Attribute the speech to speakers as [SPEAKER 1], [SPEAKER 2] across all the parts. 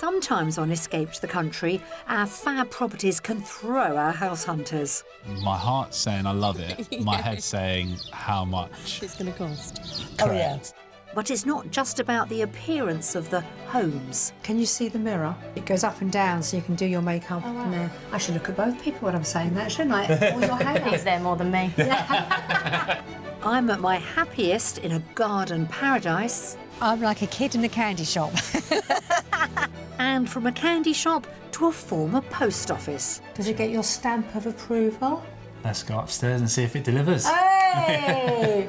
[SPEAKER 1] sometimes on escape to the country, our fab properties can throw our house hunters.
[SPEAKER 2] My heart's saying I love it, my head's saying how much
[SPEAKER 3] it's going to cost.
[SPEAKER 2] Correct.
[SPEAKER 3] Oh, yeah.
[SPEAKER 1] But it's not just about the appearance of the homes.
[SPEAKER 4] Can you see the mirror? It goes up and down so you can do your makeup in there. I should look at both people when I'm saying that, shouldn't I? All your hair.
[SPEAKER 3] He's there more than me.
[SPEAKER 1] I'm at my happiest in a garden paradise.
[SPEAKER 4] I'm like a kid in a candy shop.
[SPEAKER 1] And from a candy shop to a former post office.
[SPEAKER 4] Did you get your stamp of approval?
[SPEAKER 2] Let's go upstairs and see if it delivers.
[SPEAKER 4] Hey!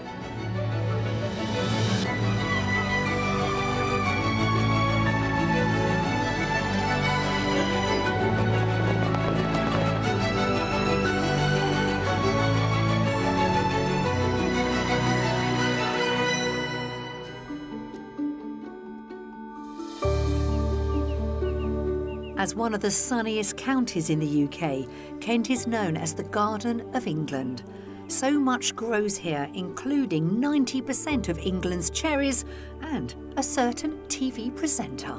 [SPEAKER 1] As one of the sunniest counties in the UK, Kent is known as the Garden of England. So much grows here, including 90% of England's cherries and a certain TV presenter.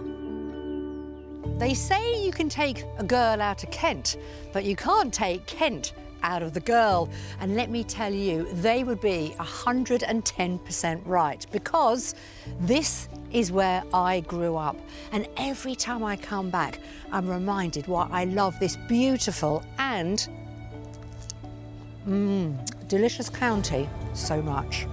[SPEAKER 4] They say you can take a girl out of Kent, but you can't take Kent out of the girl. And let me tell you, they would be 110% right, because this is where I grew up. And every time I come back, I'm reminded why I love this beautiful and delicious county so much.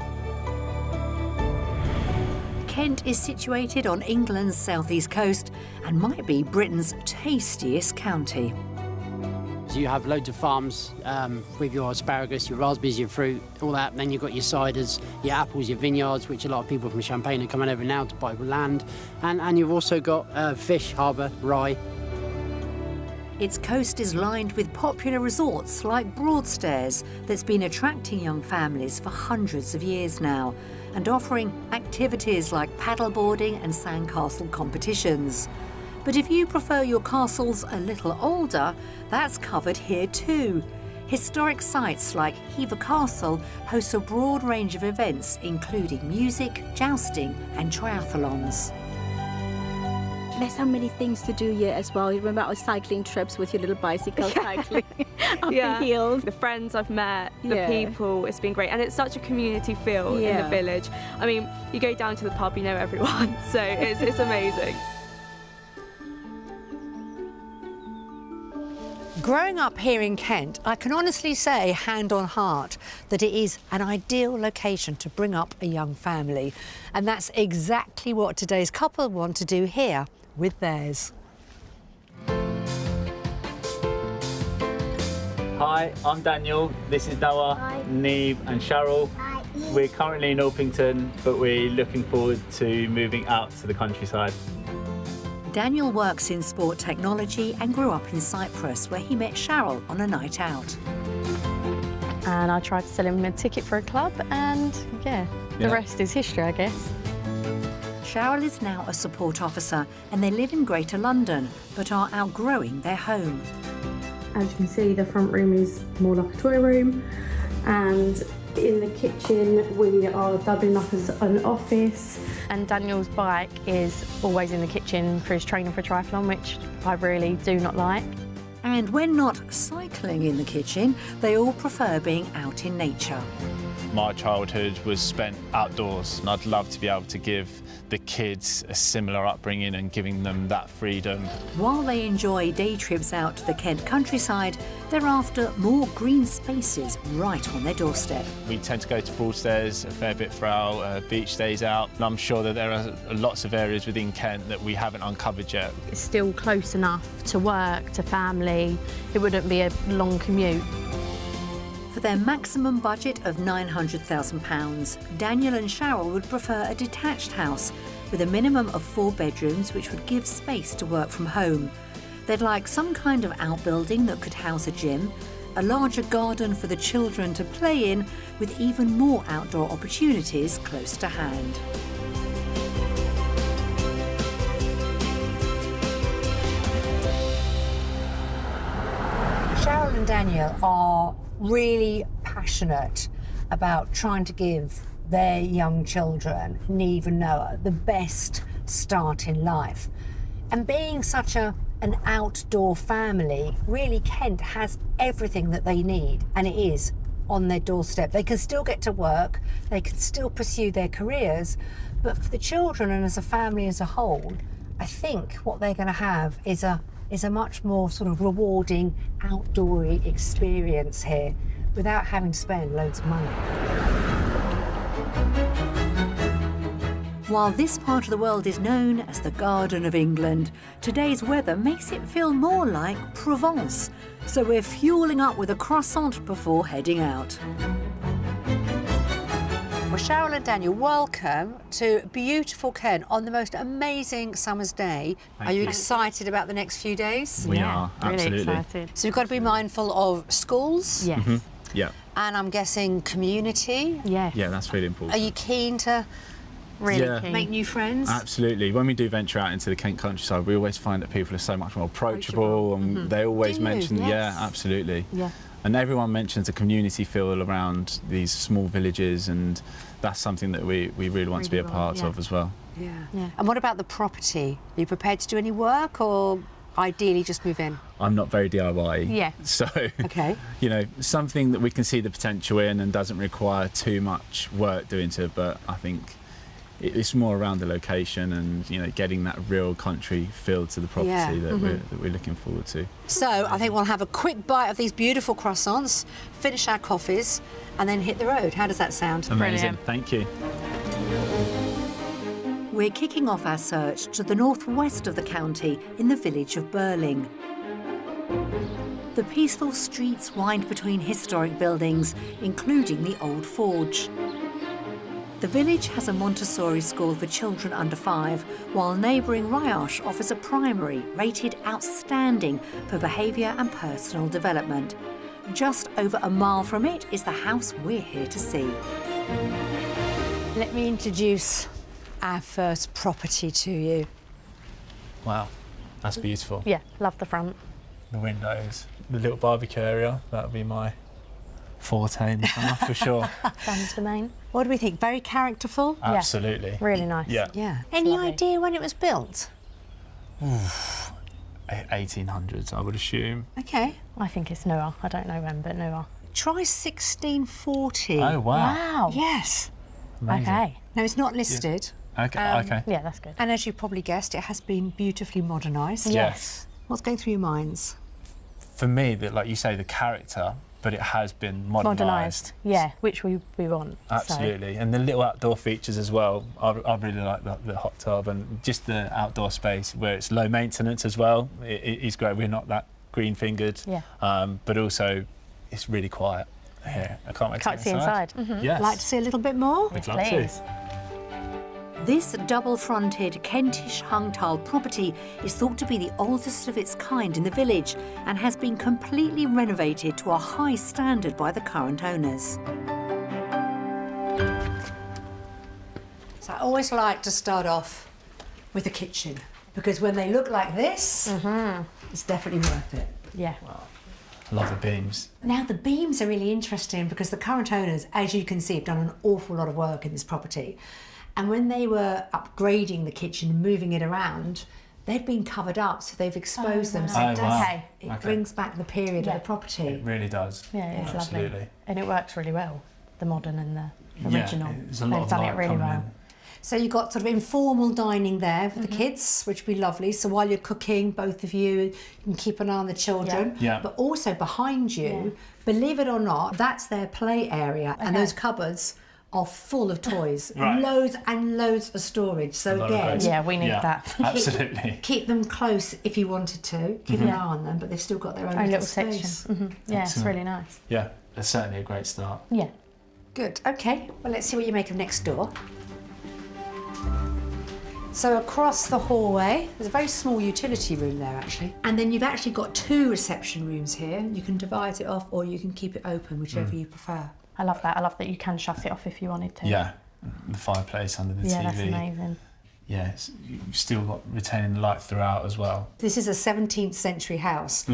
[SPEAKER 1] Kent is situated on England's southeast coast and might be Britain's tastiest county.
[SPEAKER 5] You have loads of farms with your asparagus, your raspberries, your fruit, all that. And then you've got your ciders, your apples, your vineyards, which a lot of people from Champagne are coming over now to buy land. And you've also got fish, harbour, rye.
[SPEAKER 1] Its coast is lined with popular resorts like Broadstairs that's been attracting young families for hundreds of years now and offering activities like paddleboarding and sandcastle competitions. But if you prefer your castles a little older, that's covered here too. Historic sites like Hever Castle host a broad range of events, including music, jousting and triathlons.
[SPEAKER 6] There's so many things to do here as well. You remember our cycling trips with your little bicycle cycling up the hills.
[SPEAKER 7] The friends I've met, the people, it's been great. And it's such a community feel in the village. I mean, you go down to the pub, you know everyone, so it's amazing.
[SPEAKER 4] Growing up here in Kent, I can honestly say, hand on heart, that it is an ideal location to bring up a young family. And that's exactly what today's couple want to do here with theirs.
[SPEAKER 8] Hi, I'm Daniel. This is Noah, Neve and Cheryl.
[SPEAKER 9] Hi.
[SPEAKER 8] We're currently in Orpington, but we're looking forward to moving out to the countryside.
[SPEAKER 1] Daniel works in sport technology and grew up in Cyprus, where he met Cheryl on a night out.
[SPEAKER 3] And I tried to sell him a ticket for a club, and the rest is history, I guess.
[SPEAKER 1] Cheryl is now a support officer and they live in Greater London, but are outgrowing their home.
[SPEAKER 10] As you can see, the front room is more like a toy room, and in the kitchen we are doubling up as an office.
[SPEAKER 3] And Daniel's bike is always in the kitchen for his training for triathlon, which I really do not like.
[SPEAKER 1] And when not cycling in the kitchen, they all prefer being out in nature.
[SPEAKER 2] My childhood was spent outdoors, and I'd love to be able to give the kids a similar upbringing and giving them that freedom.
[SPEAKER 1] While they enjoy day trips out to the Kent countryside, they're after more green spaces right on their doorstep.
[SPEAKER 2] We tend to go to Broadstairs a fair bit for our beach days out, and I'm sure that there are lots of areas within Kent that we haven't uncovered yet.
[SPEAKER 3] It's still close enough to work, to family. It wouldn't be a long commute.
[SPEAKER 1] For their maximum budget of £900,000, Daniel and Cheryl would prefer a detached house with a minimum of 4 bedrooms, which would give space to work from home. They'd like some kind of outbuilding that could house a gym, a larger garden for the children to play in, with even more outdoor opportunities close to hand.
[SPEAKER 4] Cheryl and Daniel are really passionate about trying to give their young children, Neve and Noah, the best start in life. And being such an outdoor family, really Kent has everything that they need, and it is on their doorstep. They can still get to work, they can still pursue their careers, but for the children and as a family as a whole, I think what they're going to have is a much more sort of rewarding outdoory experience here without having to spend loads of money.
[SPEAKER 1] While this part of the world is known as the Garden of England, today's weather makes it feel more like Provence. So we're fueling up with a croissant before heading out.
[SPEAKER 4] Well, Cheryl and Daniel, welcome to beautiful Kent on the most amazing summer's day. Are you excited about the next few days?
[SPEAKER 2] We are, absolutely.
[SPEAKER 3] Really excited.
[SPEAKER 4] So you've got to be mindful of schools.
[SPEAKER 3] Yes.
[SPEAKER 2] Yeah,
[SPEAKER 4] And I'm guessing community.
[SPEAKER 3] Yes.
[SPEAKER 2] yeah, that's really important.
[SPEAKER 4] Are you keen to
[SPEAKER 3] Really
[SPEAKER 2] Yeah.
[SPEAKER 3] keen.
[SPEAKER 4] make new friends?
[SPEAKER 2] Absolutely. When we do venture out into the Kent countryside, we always find that people are so much more approachable, and they always
[SPEAKER 4] Do you?
[SPEAKER 2] mention,
[SPEAKER 4] Yes.
[SPEAKER 2] yeah, absolutely.
[SPEAKER 3] Yeah.
[SPEAKER 2] And everyone mentions a community feel around these small villages, and that's something that we really want to be a
[SPEAKER 3] Really
[SPEAKER 2] part
[SPEAKER 3] want,
[SPEAKER 2] of as well.
[SPEAKER 4] Yeah.
[SPEAKER 3] Yeah.
[SPEAKER 4] And what about the property? Are you prepared to do any work or ideally just move in?
[SPEAKER 2] I'm not very DIY.
[SPEAKER 3] Yeah.
[SPEAKER 2] So,
[SPEAKER 4] Okay.
[SPEAKER 2] you know, something that we can see the potential in and doesn't require too much work doing to it, but I think it's more around the location and, you know, getting that real country feel to the property
[SPEAKER 4] Yeah.
[SPEAKER 2] that we're looking forward to.
[SPEAKER 4] So I think we'll have a quick bite of these beautiful croissants, finish our coffees, and then hit the road. How does that sound?
[SPEAKER 2] Amazing.
[SPEAKER 3] Brilliant.
[SPEAKER 2] Thank you.
[SPEAKER 1] We're kicking off our search to the northwest of the county in the village of Burling. The peaceful streets wind between historic buildings, including the Old Forge. The village has a Montessori school for children under 5, while neighbouring Ryosh offers a primary rated outstanding for behaviour and personal development. Just over a mile from it is the house we're here to see.
[SPEAKER 4] Let me introduce our first property to you.
[SPEAKER 2] Wow, that's beautiful.
[SPEAKER 3] Yeah, love the front.
[SPEAKER 2] The windows, the little barbecue area, that would be my forte in the summer for sure.
[SPEAKER 3] Dan's domain.
[SPEAKER 4] What do we think? Very characterful?
[SPEAKER 2] Absolutely.
[SPEAKER 3] Really nice.
[SPEAKER 2] Yeah.
[SPEAKER 4] Yeah. Any
[SPEAKER 3] lovely.
[SPEAKER 4] idea when it was built?
[SPEAKER 2] 1800s, I would assume.
[SPEAKER 4] Okay.
[SPEAKER 3] I think it's newer. I don't know when, but newer.
[SPEAKER 4] Try 1640.
[SPEAKER 2] Oh, wow.
[SPEAKER 3] Wow.
[SPEAKER 4] Yes.
[SPEAKER 2] Amazing.
[SPEAKER 3] Okay.
[SPEAKER 4] No, it's not listed.
[SPEAKER 2] Okay, okay.
[SPEAKER 3] Yeah, that's good.
[SPEAKER 4] And as you probably guessed, it has been beautifully modernised.
[SPEAKER 2] Yes.
[SPEAKER 4] What's going through your minds?
[SPEAKER 2] For me, like you say, the character, but it has been modernised.
[SPEAKER 3] Modernised. Yeah, which we want. so.
[SPEAKER 2] Absolutely. And the little outdoor features as well. I really like the hot tub and just the outdoor space where it's low maintenance as well. It is great. We're not that green fingered.
[SPEAKER 3] Yeah.
[SPEAKER 2] But also, it's really quiet here. I can't wait to
[SPEAKER 3] Can't
[SPEAKER 2] get
[SPEAKER 3] see inside. Mhm.
[SPEAKER 2] Yes.
[SPEAKER 4] Like to see a little bit more?
[SPEAKER 2] We'd love
[SPEAKER 3] Please.
[SPEAKER 2] to.
[SPEAKER 1] This double-fronted Kentish hung-tile property is thought to be the oldest of its kind in the village and has been completely renovated to a high standard by the current owners.
[SPEAKER 4] So I always like to start off with the kitchen because when they look like this, it's definitely worth it.
[SPEAKER 3] Yeah.
[SPEAKER 2] Love the beams.
[SPEAKER 4] Now the beams are really interesting because the current owners, as you can see, have done an awful lot of work in this property. And when they were upgrading the kitchen and moving it around, they'd been covered up, so they've exposed them. So
[SPEAKER 2] Oh,
[SPEAKER 4] it, does,
[SPEAKER 2] wow.
[SPEAKER 3] Okay.
[SPEAKER 4] it brings back the period
[SPEAKER 3] Yeah.
[SPEAKER 4] of the property.
[SPEAKER 2] It really does.
[SPEAKER 3] Yeah, it's
[SPEAKER 2] Absolutely.
[SPEAKER 3] lovely. And it works really well, the modern and the
[SPEAKER 2] Yeah,
[SPEAKER 3] original.
[SPEAKER 2] there's a lot
[SPEAKER 3] They've
[SPEAKER 2] of
[SPEAKER 3] done
[SPEAKER 2] light
[SPEAKER 3] it really
[SPEAKER 2] coming
[SPEAKER 3] well.
[SPEAKER 2] in.
[SPEAKER 4] So you've got sort of informal dining there for the kids, which would be lovely. So while you're cooking, both of you can keep an eye on the children.
[SPEAKER 2] Yeah.
[SPEAKER 4] But also behind you, believe it or not, that's their play area. And those cupboards are full of toys.
[SPEAKER 2] Right.
[SPEAKER 4] Loads and loads of storage. So
[SPEAKER 2] lot of
[SPEAKER 4] again,
[SPEAKER 2] places.
[SPEAKER 3] Yeah, we need that.
[SPEAKER 2] Absolutely.
[SPEAKER 4] keep them close if you wanted to. Keep an eye on them, but they've still got their own
[SPEAKER 3] Own
[SPEAKER 4] little
[SPEAKER 3] little section.
[SPEAKER 4] space.
[SPEAKER 3] Yeah, it's
[SPEAKER 2] Excellent.
[SPEAKER 3] really nice.
[SPEAKER 2] Yeah, it's certainly a great start.
[SPEAKER 3] Yeah.
[SPEAKER 4] Good. Okay. Well, let's see what you make of next door. So across the hallway, there's a very small utility room there actually. And then you've actually got 2 reception rooms here. You can divide it off or you can keep it open, whichever you prefer.
[SPEAKER 3] I love that. I love that you can shut it off if you wanted to.
[SPEAKER 2] Yeah, the fireplace under the
[SPEAKER 3] Yeah,
[SPEAKER 2] TV.
[SPEAKER 3] that's amazing.
[SPEAKER 2] Yeah, you've still got retaining the light throughout as well.
[SPEAKER 4] This is a 17th century house,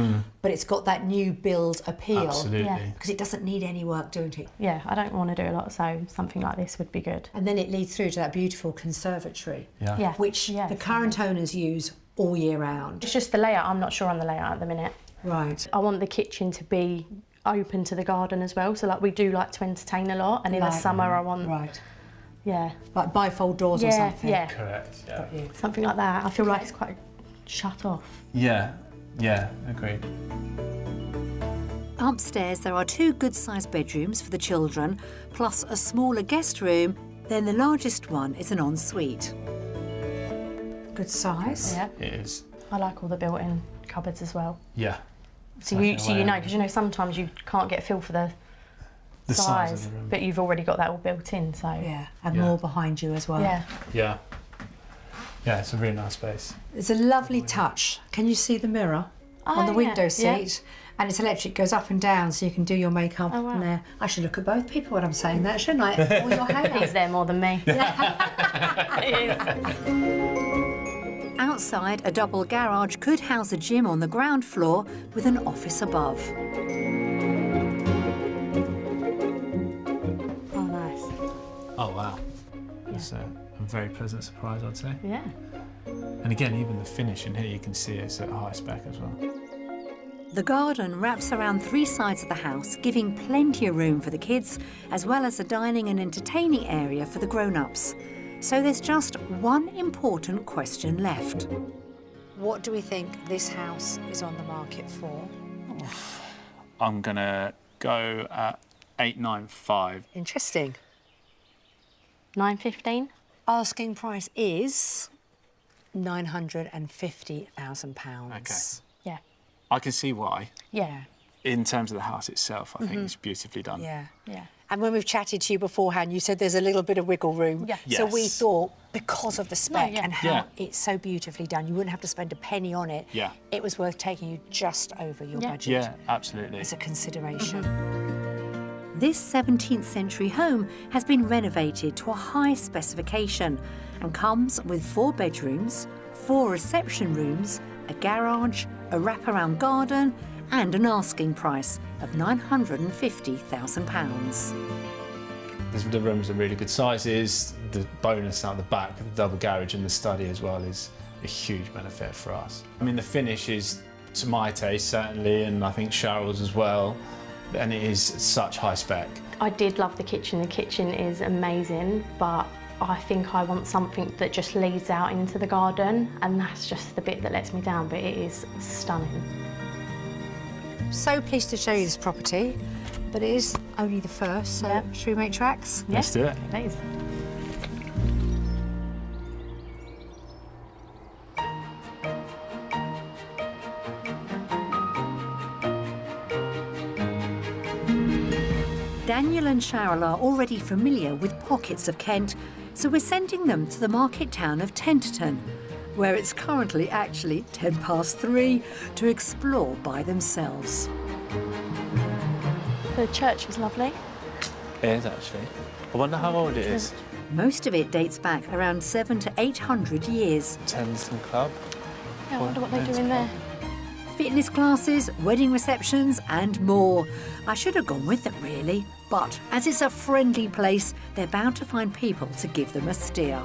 [SPEAKER 4] but it's got that new build appeal.
[SPEAKER 2] Absolutely.
[SPEAKER 3] Yeah.
[SPEAKER 4] Because it doesn't need any work doing it.
[SPEAKER 3] Yeah, I don't want to do a lot, so something like this would be good.
[SPEAKER 4] And then it leads through to that beautiful conservatory,
[SPEAKER 2] Yeah.
[SPEAKER 3] Yeah.
[SPEAKER 4] which
[SPEAKER 3] Yeah,
[SPEAKER 4] the
[SPEAKER 3] it's
[SPEAKER 4] current owners use all year round?
[SPEAKER 3] It's just the layout. I'm not sure on the layout at the minute.
[SPEAKER 4] Right.
[SPEAKER 3] I want the kitchen to be open to the garden as well. So like we do like to entertain a lot, and in the summer I want
[SPEAKER 4] like bifold doors or something.
[SPEAKER 3] Yeah,
[SPEAKER 2] Correct. Yeah.
[SPEAKER 3] something like that. I feel like it's quite shut off.
[SPEAKER 2] Yeah. Yeah. Agreed.
[SPEAKER 1] Upstairs there are 2 good-sized bedrooms for the children, plus a smaller guest room. Then the largest one is an ensuite.
[SPEAKER 4] Good size.
[SPEAKER 3] Yeah,
[SPEAKER 2] It is.
[SPEAKER 3] I like all the built-in cupboards as well.
[SPEAKER 2] Yeah.
[SPEAKER 3] So you know, because you know sometimes you can't get a feel for the
[SPEAKER 2] size of the room.
[SPEAKER 3] but you've already got that all built in. So
[SPEAKER 4] Yeah, and more behind you as well.
[SPEAKER 3] yeah.
[SPEAKER 2] Yeah. Yeah, it's a really nice space.
[SPEAKER 4] It's a lovely touch. Can you see the mirror on the window seat? And it's electric, goes up and down, so you can do your makeup in there. I should look at both people when I'm saying that, shouldn't I? Or your hair.
[SPEAKER 3] He's there more than me.
[SPEAKER 1] Outside, a double garage could house a gym on the ground floor with an office above.
[SPEAKER 3] Oh, nice.
[SPEAKER 2] Oh, wow. It's a very pleasant surprise, I'd say.
[SPEAKER 3] Yeah.
[SPEAKER 2] And again, even the finish in here, you can see it's at high spec as well.
[SPEAKER 1] The garden wraps around 3 sides of the house, giving plenty of room for the kids, as well as a dining and entertaining area for the grown-ups. So there's just one important question left.
[SPEAKER 4] What do we think this house is on the market for?
[SPEAKER 2] I'm gonna go at 895.
[SPEAKER 4] Interesting.
[SPEAKER 3] 9:15.
[SPEAKER 4] Asking price is £950,000.
[SPEAKER 2] Okay.
[SPEAKER 3] Yeah.
[SPEAKER 2] I can see why.
[SPEAKER 3] Yeah.
[SPEAKER 2] In terms of the house itself, I think it's beautifully done.
[SPEAKER 4] Yeah.
[SPEAKER 3] Yeah.
[SPEAKER 4] And when we've chatted to you beforehand, you said there's a little bit of wiggle room.
[SPEAKER 3] Yeah.
[SPEAKER 4] So we
[SPEAKER 2] Yes.
[SPEAKER 4] thought, because of the spec
[SPEAKER 3] yeah.
[SPEAKER 4] and how
[SPEAKER 2] Yeah.
[SPEAKER 4] it's so beautifully done, you wouldn't have to spend a penny on it.
[SPEAKER 2] Yeah.
[SPEAKER 4] It was worth taking you just over your
[SPEAKER 3] Yeah.
[SPEAKER 4] budget
[SPEAKER 2] Yeah, absolutely.
[SPEAKER 4] as a consideration.
[SPEAKER 1] This 17th century home has been renovated to a high specification and comes with 4 bedrooms, 4 reception rooms, a garage, a wraparound garden and an asking price of £950,000.
[SPEAKER 2] The rooms are really good sizes. The bonus out the back, the double garage and the study as well is a huge benefit for us. I mean, the finish is to my taste certainly, and I think Cheryl's as well, and it is such high spec.
[SPEAKER 3] I did love the kitchen. The kitchen is amazing, but I think I want something that just leads out into the garden, and that's just the bit that lets me down, but it is stunning.
[SPEAKER 4] So pleased to show you this property, but it is only the first, so should we make tracks?
[SPEAKER 2] Let's do it.
[SPEAKER 3] Please.
[SPEAKER 1] Daniel and Cheryl are already familiar with pockets of Kent, so we're sending them to the market town of Tenterton, where it's currently actually 3:10 to explore by themselves.
[SPEAKER 3] The church is lovely.
[SPEAKER 2] It is actually. I wonder how old it is.
[SPEAKER 1] Most of it dates back around 700 to 800 years.
[SPEAKER 2] Tennyson Club.
[SPEAKER 3] Yeah, I wonder what they're doing there.
[SPEAKER 1] Fitness classes, wedding receptions and more. I should have gone with them really, but as it's a friendly place, they're bound to find people to give them a steer.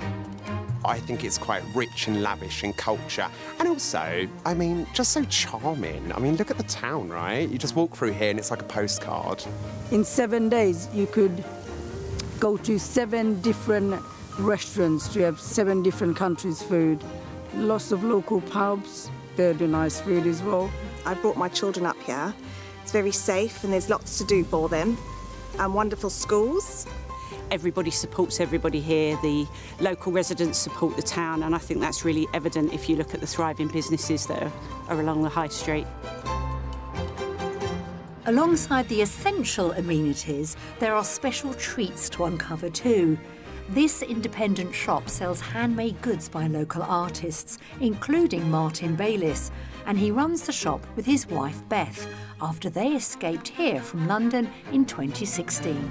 [SPEAKER 9] I think it's quite rich and lavish in culture. And also, I mean, just so charming. I mean, look at the town, right? You just walk through here and it's like a postcard.
[SPEAKER 11] In 7 days, you could go to 7 different restaurants to have 7 different countries' food. Lots of local pubs. They do nice food as well.
[SPEAKER 12] I brought my children up here. It's very safe and there's lots to do for them. And wonderful schools.
[SPEAKER 13] Everybody supports everybody here. The local residents support the town, and I think that's really evident if you look at the thriving businesses that are along the high street.
[SPEAKER 1] Alongside the essential amenities, there are special treats to uncover too. This independent shop sells handmade goods by local artists, including Martin Bayliss, and he runs the shop with his wife Beth after they escaped here from London in 2016.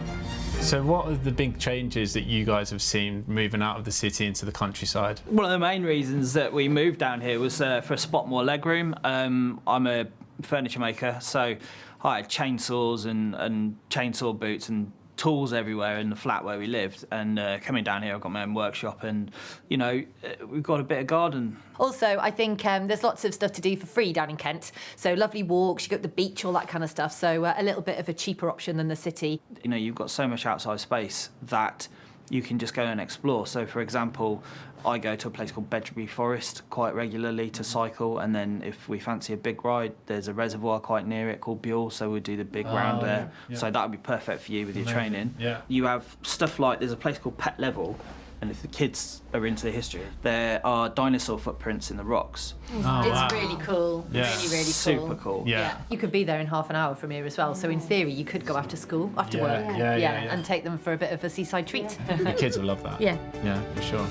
[SPEAKER 2] So what are the big changes that you guys have seen moving out of the city into the countryside?
[SPEAKER 14] One of the main reasons that we moved down here was for a spot more legroom. I'm a furniture maker, so I had chainsaws and chainsaw boots and tools everywhere in the flat where we lived, and coming down here I've got my own workshop, and you know, we've got a bit of garden.
[SPEAKER 15] Also, I think there's lots of stuff to do for free down in Kent. So lovely walks, you got the beach, all that kind of stuff. So a little bit of a cheaper option than the city.
[SPEAKER 14] You know, you've got so much outside space that you can just go and explore. So, for example, I go to a place called Bedgerby Forest quite regularly to cycle, and then if we fancy a big ride, there's a reservoir quite near it called Buell, so we do the big round there.
[SPEAKER 2] Yeah.
[SPEAKER 14] So that would be perfect for you with your
[SPEAKER 2] Amazing.
[SPEAKER 14] training.
[SPEAKER 2] Yeah.
[SPEAKER 14] You have stuff like, there's a place called Pet Level, and if the kids are into the history, there are dinosaur footprints in the rocks.
[SPEAKER 15] It's really cool.
[SPEAKER 2] Yeah.
[SPEAKER 15] Really, really cool.
[SPEAKER 14] Super cool.
[SPEAKER 2] Yeah.
[SPEAKER 15] You could be there in half an hour from here as well. So in theory, you could go after school, after work,
[SPEAKER 2] Yeah.
[SPEAKER 15] and take them for a bit of a seaside treat.
[SPEAKER 2] The kids will love that.
[SPEAKER 15] Yeah.
[SPEAKER 2] Yeah, for sure.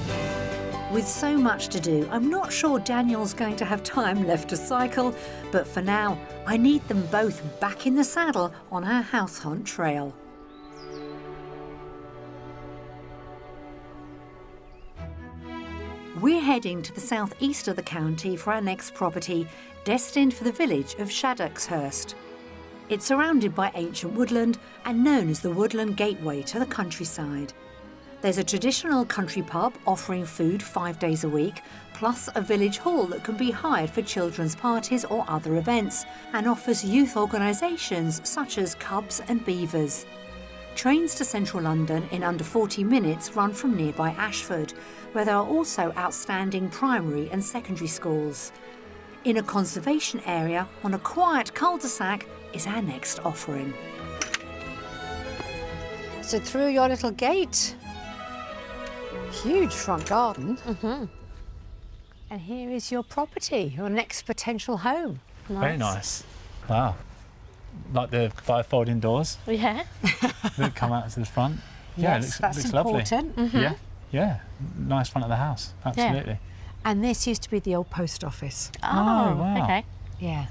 [SPEAKER 1] With so much to do, I'm not sure Daniel's going to have time left to cycle, but for now, I need them both back in the saddle on our house hunt trail. We're heading to the southeast of the county for our next property, destined for the village of Shaddockshurst. It's surrounded by ancient woodland and known as the Woodland Gateway to the countryside. There's a traditional country pub offering food 5 days a week, plus a village hall that can be hired for children's parties or other events, and offers youth organisations such as Cubs and Beavers. Trains to central London in under 40 minutes run from nearby Ashford, where there are also outstanding primary and secondary schools. In a conservation area on a quiet cul-de-sac is our next offering.
[SPEAKER 4] So through your little gate, huge front garden. And here is your property, your next potential home.
[SPEAKER 2] Very nice. Wow. Like the bi-folding doors
[SPEAKER 3] Yeah.
[SPEAKER 2] that come out to the front. Yeah,
[SPEAKER 4] Yes,
[SPEAKER 2] it
[SPEAKER 4] that's
[SPEAKER 2] looks lovely.
[SPEAKER 4] important.
[SPEAKER 2] Yeah, yeah. Nice front of the house, absolutely.
[SPEAKER 4] And this used to be the old post office.
[SPEAKER 2] Oh, wow.
[SPEAKER 3] Okay.
[SPEAKER 4] Yeah.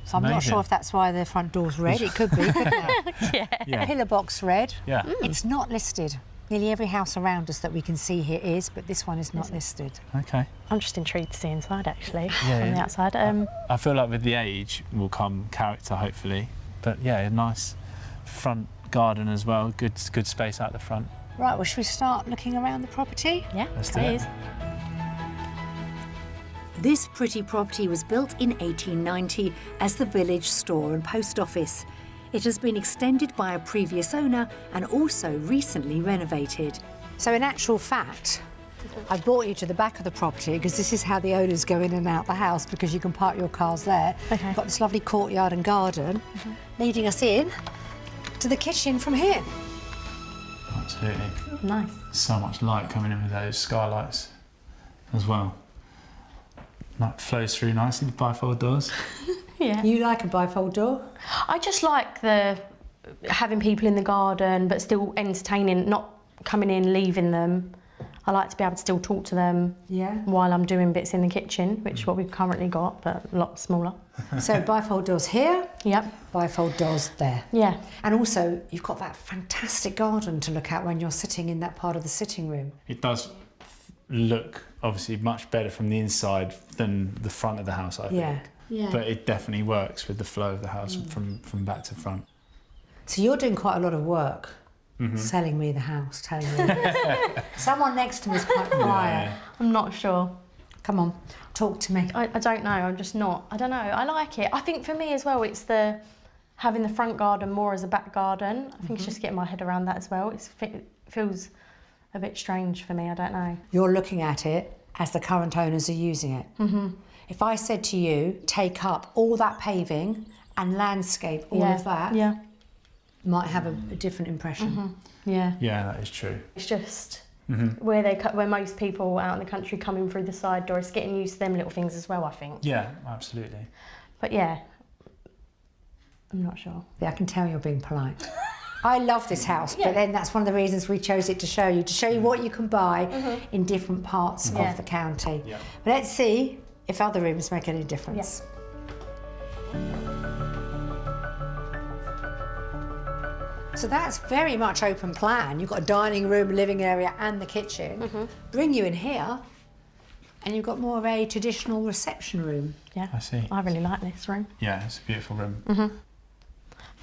[SPEAKER 4] So I'm not
[SPEAKER 2] Amazing.
[SPEAKER 4] sure if that's why the front door's red. It could be, couldn't it?
[SPEAKER 2] Yeah.
[SPEAKER 4] Pillar box red.
[SPEAKER 2] Yeah.
[SPEAKER 4] It's not listed. Nearly every house around us that we can see here is, but this one is not listed.
[SPEAKER 2] Okay.
[SPEAKER 3] I'm just intrigued to see inside, actually,
[SPEAKER 2] Yeah,
[SPEAKER 3] from the
[SPEAKER 2] yeah.
[SPEAKER 3] outside.
[SPEAKER 2] I feel like with the age will come character, hopefully. But yeah, a nice front garden as well. Good space out the front.
[SPEAKER 4] Right, well, should we start looking around the property?
[SPEAKER 3] Yeah,
[SPEAKER 2] Let's do it.
[SPEAKER 3] please.
[SPEAKER 1] This pretty property was built in 1890 as the village store and post office. It has been extended by a previous owner and also recently renovated.
[SPEAKER 4] So in actual fact, I brought you to the back of the property because this is how the owners go in and out the house, because you can park your cars there.
[SPEAKER 3] Okay.
[SPEAKER 4] We've got this lovely courtyard and garden leading us in to the kitchen from here.
[SPEAKER 2] Absolutely.
[SPEAKER 3] Nice.
[SPEAKER 2] So much light coming in with those skylights as well. Like flows through nicely, the bifold doors.
[SPEAKER 3] Yeah.
[SPEAKER 4] You like a bifold door?
[SPEAKER 3] I just like the having people in the garden, but still entertaining, not coming in, leaving them. I like to be able to still talk to them while I'm doing bits in the kitchen, which is what we've currently got, but a lot smaller.
[SPEAKER 4] So bifold doors here.
[SPEAKER 3] Yep.
[SPEAKER 4] Bifold doors there.
[SPEAKER 3] Yeah.
[SPEAKER 4] And also, you've got that fantastic garden to look at when you're sitting in that part of the sitting room.
[SPEAKER 2] It does look obviously much better from the inside than the front of the house, I think.
[SPEAKER 4] Yeah.
[SPEAKER 2] But it definitely works with the flow of the house from back to front.
[SPEAKER 4] So you're doing quite a lot of work selling me the house, telling me. Someone next to me is quite quiet.
[SPEAKER 3] I'm not sure.
[SPEAKER 4] Come on, talk to me.
[SPEAKER 3] I don't know, I'm just not. I don't know, I like it. I think for me as well, it's the having the front garden more as a back garden. I think it's just getting my head around that as well. It feels a bit strange for me, I don't know.
[SPEAKER 4] You're looking at it as the current owners are using it. If I said to you, take up all that paving and landscape all of that, might have a different impression.
[SPEAKER 3] Yeah.
[SPEAKER 2] Yeah, that is true.
[SPEAKER 3] It's just where most people out in the country coming through the side door, it's getting used to them little things as well, I think.
[SPEAKER 2] Yeah, absolutely.
[SPEAKER 3] But yeah, I'm not sure.
[SPEAKER 4] Yeah, I can tell you're being polite. I love this house, but then that's one of the reasons we chose it to show you what you can buy in different parts of the county.
[SPEAKER 2] Yeah.
[SPEAKER 4] But let's see if other rooms make any difference. So that's very much open plan. You've got a dining room, living area and the kitchen. Bring you in here and you've got more of a traditional reception room.
[SPEAKER 3] Yeah,
[SPEAKER 2] I see.
[SPEAKER 3] I really like this room.
[SPEAKER 2] Yeah, it's a beautiful room.
[SPEAKER 3] I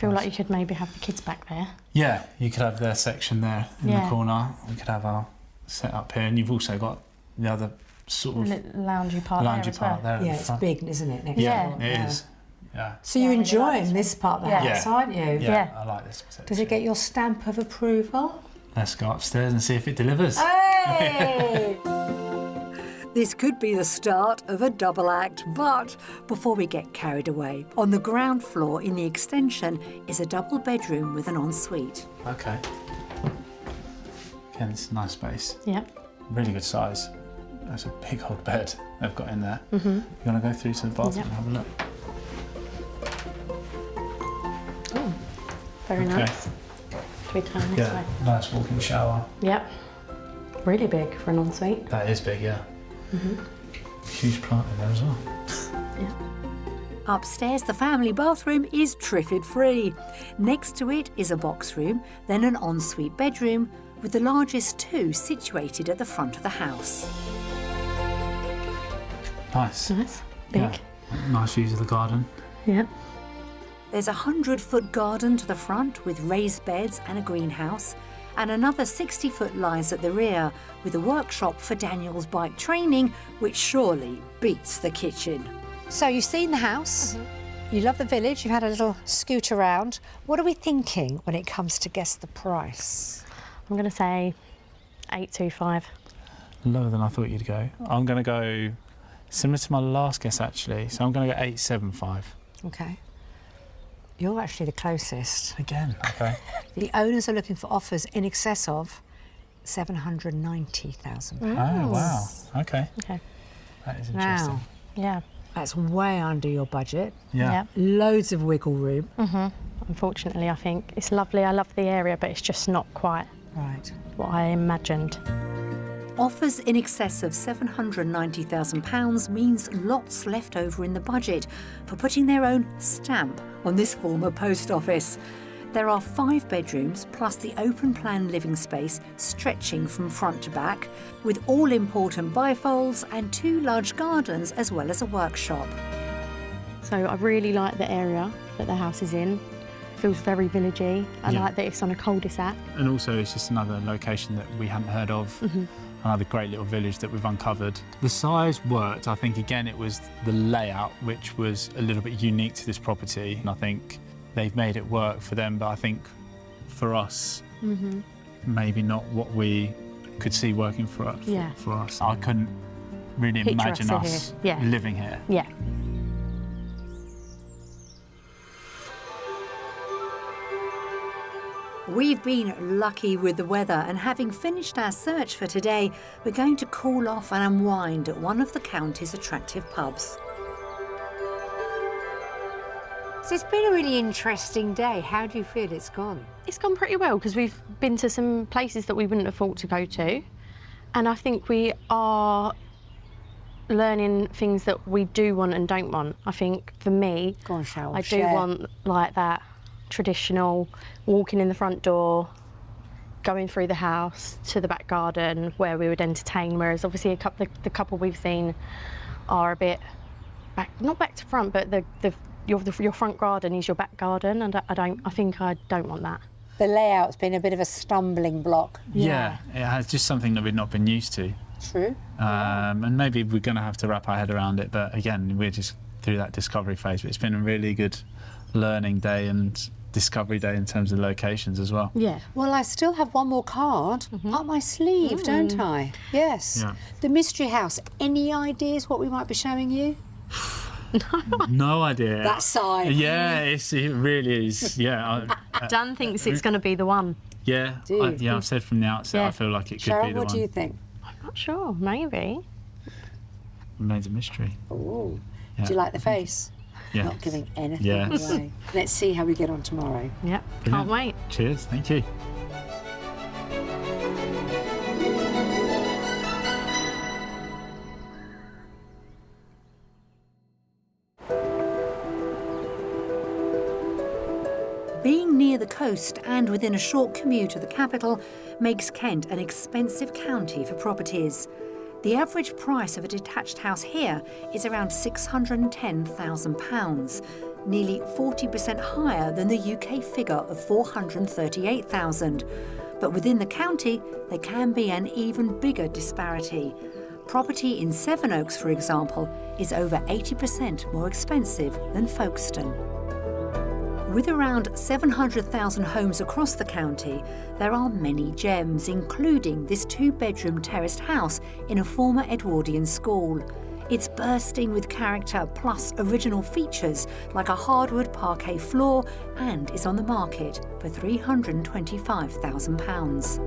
[SPEAKER 3] feel like you could maybe have the kids back there.
[SPEAKER 2] Yeah, you could have their section there in the corner. We could have our set up here, and you've also got the other sort of
[SPEAKER 3] loungy part
[SPEAKER 2] there.
[SPEAKER 4] Yeah, it's big, isn't it? Next
[SPEAKER 2] Yeah,
[SPEAKER 4] door?
[SPEAKER 2] it is. Yeah.
[SPEAKER 4] So you're enjoying this part of the house, aren't you?
[SPEAKER 2] Yeah, I like this section.
[SPEAKER 4] Does it get your stamp of approval?
[SPEAKER 2] Let's go upstairs and see if it delivers.
[SPEAKER 4] Hey! This could be the start of a double act, but before we get carried away, on the ground floor in the extension is a double bedroom with an ensuite.
[SPEAKER 2] Okay. Again, it's a nice space.
[SPEAKER 3] Yeah.
[SPEAKER 2] Really good size. That's a big old bed they've got in there.
[SPEAKER 3] Mm-hmm.
[SPEAKER 2] You want to go through to the bathroom and have a look?
[SPEAKER 3] Oh, very nice. Do we turn this way?
[SPEAKER 2] Nice walk-in shower.
[SPEAKER 3] Yep. Really big for an ensuite.
[SPEAKER 2] That is big, yeah.
[SPEAKER 3] Mm-hmm.
[SPEAKER 2] Huge plant in there as well.
[SPEAKER 3] Yeah.
[SPEAKER 4] Upstairs, the family bathroom is triffid-free. Next to it is a box room, then an ensuite bedroom, with the largest two situated at the front of the house.
[SPEAKER 2] Nice.
[SPEAKER 3] Nice. Big.
[SPEAKER 2] Yeah. Nice views of the garden.
[SPEAKER 3] Yep.
[SPEAKER 4] There's a 100-foot garden to the front with raised beds and a greenhouse, and another 60-foot lies at the rear with a workshop for Daniel's bike training, which surely beats the kitchen. So you've seen the house, you love the village, you've had a little scoot around. What are we thinking when it comes to guess the price?
[SPEAKER 3] I'm going to say 825.
[SPEAKER 2] Lower than I thought you'd go. I'm going to go similar to my last guess, actually. So I'm going to go 875.
[SPEAKER 4] Okay. You're actually the closest.
[SPEAKER 2] Again, okay.
[SPEAKER 4] The owners are looking for offers in excess of £790,000.
[SPEAKER 2] Oh, wow. Okay.
[SPEAKER 3] Okay.
[SPEAKER 2] That is interesting.
[SPEAKER 4] Now,
[SPEAKER 3] Yeah.
[SPEAKER 4] that's way under your budget.
[SPEAKER 2] Yeah.
[SPEAKER 4] Loads of wiggle room.
[SPEAKER 3] Unfortunately, I think it's lovely. I love the area, but it's just not quite
[SPEAKER 4] Right.
[SPEAKER 3] what I imagined.
[SPEAKER 4] Offers in excess of £790,000 means lots left over in the budget for putting their own stamp on this former post office. There are 5 bedrooms plus the open plan living space stretching from front to back, with all important bifolds and 2 large gardens as well as a workshop.
[SPEAKER 3] So I really like the area that the house is in. Feels very villagey. I like that it's on a cul-de-sac.
[SPEAKER 2] And also, it's just another location that we hadn't heard of. Another great little village that we've uncovered. The size worked. I think, again, it was the layout which was a little bit unique to this property. And I think they've made it work for them, but I think for us, maybe not what we could see working for us.
[SPEAKER 3] Yeah.
[SPEAKER 2] For us. I couldn't really
[SPEAKER 3] Picture
[SPEAKER 2] imagine
[SPEAKER 3] us
[SPEAKER 2] us
[SPEAKER 3] here. Yeah.
[SPEAKER 2] living here.
[SPEAKER 3] Yeah.
[SPEAKER 4] We've been lucky with the weather, and having finished our search for today, we're going to cool off and unwind at one of the county's attractive pubs. So it's been a really interesting day. How do you feel it's gone?
[SPEAKER 3] It's gone pretty well because we've been to some places that we wouldn't have thought to go to. And I think we are learning things that we do want and don't want. I think for me,
[SPEAKER 4] Go on, Cheryl,
[SPEAKER 3] I do
[SPEAKER 4] share.
[SPEAKER 3] want like that traditional walking in the front door, going through the house to the back garden where we would entertain, whereas obviously the couple we've seen are a bit back, not back to front, but your front garden is your back garden, and I think I don't want that.
[SPEAKER 4] The layout's been a bit of a stumbling block.
[SPEAKER 2] Yeah, it has just something that we've not been used to.
[SPEAKER 4] True.
[SPEAKER 2] And maybe we're going to have to wrap our head around it, but again, we're just through that discovery phase. But it's been a really good learning day and discovery day in terms of locations as well.
[SPEAKER 3] Yeah.
[SPEAKER 4] Well, I still have one more card up my sleeve, don't I? Yes.
[SPEAKER 2] Yeah.
[SPEAKER 4] The Mystery House. Any ideas what we might be showing you?
[SPEAKER 2] No idea.
[SPEAKER 4] That sign.
[SPEAKER 2] Yeah, it really is. Yeah.
[SPEAKER 3] Dan thinks it's going to be the one.
[SPEAKER 2] Yeah.
[SPEAKER 4] Do you?
[SPEAKER 2] I've said from the outset,
[SPEAKER 3] Yeah.
[SPEAKER 2] I feel like it could
[SPEAKER 4] Cheryl,
[SPEAKER 2] be the
[SPEAKER 4] what
[SPEAKER 2] one.
[SPEAKER 4] do you think?
[SPEAKER 3] I'm not sure, maybe.
[SPEAKER 2] Remains a mystery.
[SPEAKER 4] Oh.
[SPEAKER 2] Yeah.
[SPEAKER 4] Do you like the face?
[SPEAKER 2] Yeah.
[SPEAKER 4] Not giving anything
[SPEAKER 2] Yes.
[SPEAKER 4] away. Let's see how we get on tomorrow.
[SPEAKER 3] Yep,
[SPEAKER 2] Brilliant.
[SPEAKER 3] can't wait.
[SPEAKER 2] Cheers. Thank you.
[SPEAKER 4] Being near the coast and within a short commute of the capital makes Kent an expensive county for properties. The average price of a detached house here is around £610,000.
[SPEAKER 1] nearly 40% higher than the UK figure of 438,000. But within the county, there can be an even bigger disparity. Property in Sevenoaks, for example, is over 80% more expensive than Folkestone. With around 700,000 homes across the county, there are many gems, including this 2-bedroom terraced house in a former Edwardian school. It's bursting with character plus original features like a hardwood parquet floor and is on the market for £325,000.